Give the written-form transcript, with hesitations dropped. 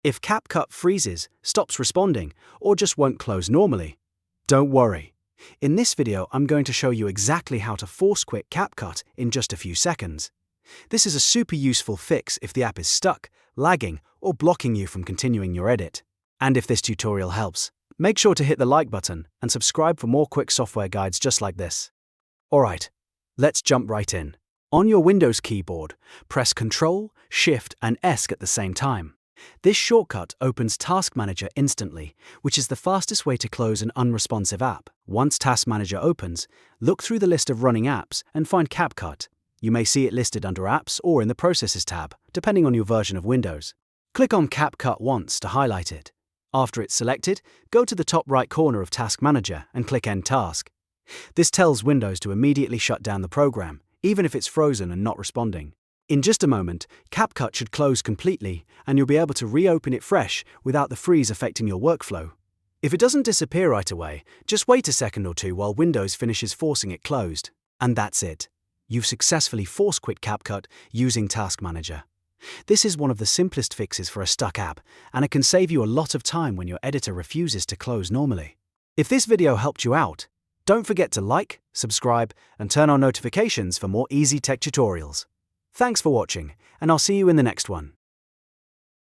If CapCut freezes, stops responding, or just won't close normally, don't worry. In this video, I'm going to show you exactly how to force quit CapCut in just a few seconds. This is a super useful fix if the app is stuck, lagging, or blocking you from continuing your edit. And if this tutorial helps, make sure to hit the like button and subscribe for more quick software guides just like this. Alright, let's jump right in. On your Windows keyboard, press Ctrl, Shift, and S at the same time. This shortcut opens Task Manager instantly, which is the fastest way to close an unresponsive app. Once Task Manager opens, look through the list of running apps and find CapCut. You may see it listed under Apps or in the Processes tab, depending on your version of Windows. Click on CapCut once to highlight it. After it's selected, go to the top right corner of Task Manager and click End Task. This tells Windows to immediately shut down the program, even if it's frozen and not responding. In just a moment, CapCut should close completely, and you'll be able to reopen it fresh without the freeze affecting your workflow. If it doesn't disappear right away, just wait a second or two while Windows finishes forcing it closed. And that's it. You've successfully force quit CapCut using Task Manager. This is one of the simplest fixes for a stuck app, and it can save you a lot of time when your editor refuses to close normally. If this video helped you out, don't forget to like, subscribe, and turn on notifications for more easy tech tutorials. Thanks for watching, and I'll see you in the next one.